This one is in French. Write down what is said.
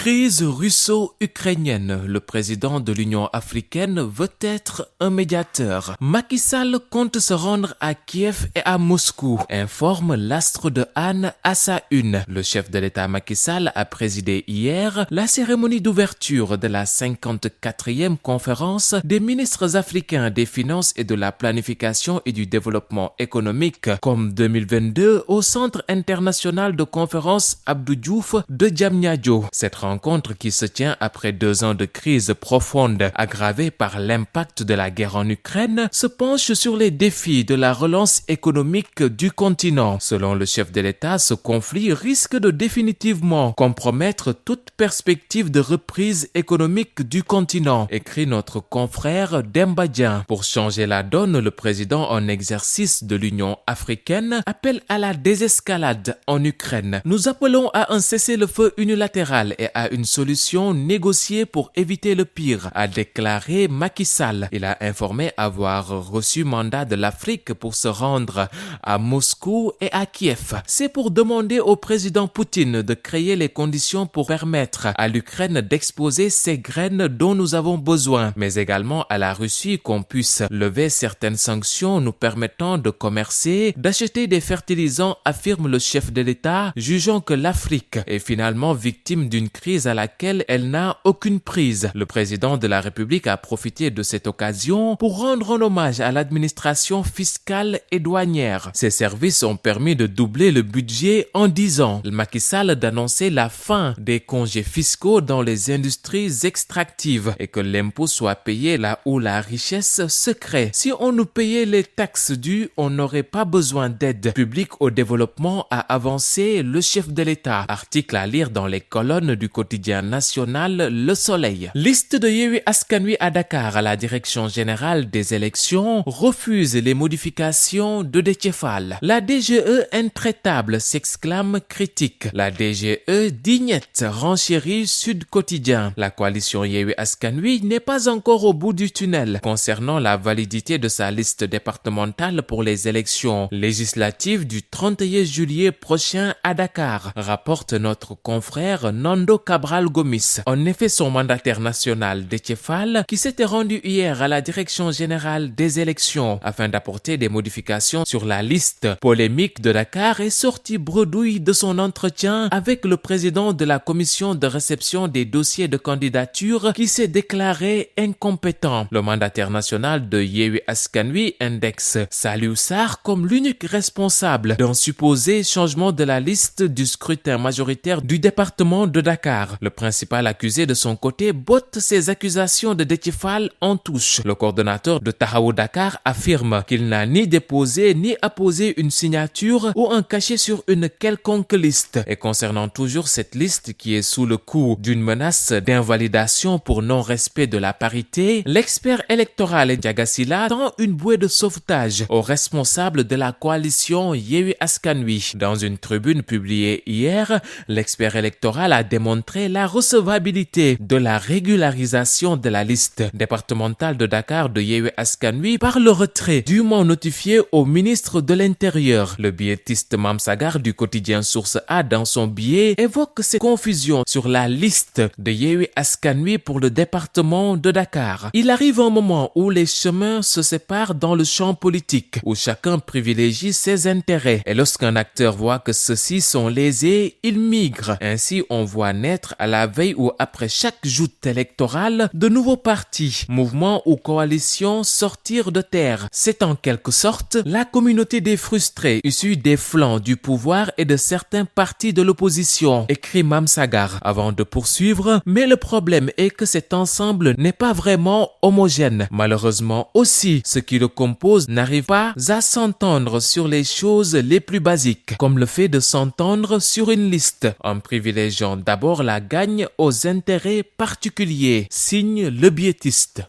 Crise russo-ukrainienne. Le président de l'Union africaine veut être un médiateur. Macky Sall compte se rendre à Kiev et à Moscou, informe l'Astre de Anne à sa une. Le chef de l'État Macky Sall a présidé hier la cérémonie d'ouverture de la 54e conférence des ministres africains des Finances et de la Planification et du Développement économique, comme 2022, au Centre international de conférence Abdou Diouf de Diamniadio. Cette rencontre, qui se tient après 2 ans de crise profonde aggravée par l'impact de la guerre en Ukraine, se penche sur les défis de la relance économique du continent. Selon le chef de l'État, ce conflit risque de définitivement compromettre toute perspective de reprise économique du continent, écrit notre confrère Demba Dieng. Pour changer la donne, le président en exercice de l'Union africaine appelle à la désescalade en Ukraine. Nous appelons à un cessez-le-feu unilatéral et à une solution négociée pour éviter le pire, a déclaré Macky Sall. Il a informé avoir reçu mandat de l'Afrique pour se rendre à Moscou et à Kiev. C'est pour demander au président Poutine de créer les conditions pour permettre à l'Ukraine d'exposer ces graines dont nous avons besoin, mais également à la Russie qu'on puisse lever certaines sanctions nous permettant de commercer, d'acheter des fertilisants, affirme le chef de l'État, jugeant que l'Afrique est finalement victime d'une crise à laquelle elle n'a aucune prise. Le président de la République a profité de cette occasion pour rendre un hommage à l'administration fiscale et douanière. Ces services ont permis de doubler le budget en 10 ans. Macky Sall d'annoncer la fin des congés fiscaux dans les industries extractives et que l'impôt soit payé là où la richesse se crée. Si on nous payait les taxes dues, on n'aurait pas besoin d'aide publique au développement, a avancé le chef de l'État. Article à lire dans les colonnes du quotidien national Le Soleil. Liste de Yewwi Askan Wi à Dakar à la direction générale des élections refuse les modifications de Déthié Fall. La DGE intraitable, s'exclame critique. La DGE dignette, renchérit Sud Quotidien. La coalition Yewwi Askan Wi n'est pas encore au bout du tunnel concernant la validité de sa liste départementale pour les élections législatives du 31 juillet prochain à Dakar, rapporte notre confrère Nando Cabral Gomis. En effet, son mandataire national Déthié Fall, qui s'était rendu hier à la direction générale des élections afin d'apporter des modifications sur la liste polémique de Dakar, est sorti bredouille de son entretien avec le président de la commission de réception des dossiers de candidature qui s'est déclaré incompétent. Le mandataire national de Yewwi Askan Wi indexe Saliou Sarr comme l'unique responsable d'un supposé changement de la liste du scrutin majoritaire du département de Dakar. Le principal accusé de son côté botte ces accusations de Déthié Fall en touche. Le coordonnateur de Taxawu Dakar affirme qu'il n'a ni déposé ni apposé une signature ou un cachet sur une quelconque liste. Et concernant toujours cette liste qui est sous le coup d'une menace d'invalidation pour non-respect de la parité, l'expert électoral Ndiaga Sylla tend une bouée de sauvetage aux responsables de la coalition Yewwi Askan Wi. Dans une tribune publiée hier, l'expert électoral a démontré la recevabilité de la régularisation de la liste départementale de Dakar de Yewwi Askan Wi par le retrait dûment notifié au ministre de l'Intérieur. Le billetiste Mame Sagar du quotidien Source A, dans son billet, évoque ces confusions sur la liste de Yewwi Askan Wi pour le département de Dakar. Il arrive un moment où les chemins se séparent dans le champ politique, où chacun privilégie ses intérêts. Et lorsqu'un acteur voit que ceux-ci sont lésés, il migre. Ainsi, on voit naître à la veille ou après chaque joute électorale de nouveaux partis, mouvements ou coalitions sortir de terre. C'est en quelque sorte la communauté des frustrés, issue des flancs du pouvoir et de certains partis de l'opposition, écrit Mame Sagar, avant de poursuivre. Mais le problème est que cet ensemble n'est pas vraiment homogène. Malheureusement aussi, ceux qui le composent n'arrivent pas à s'entendre sur les choses les plus basiques, comme le fait de s'entendre sur une liste, en privilégiant d'abord la gagne aux intérêts particuliers, signe le biétiste.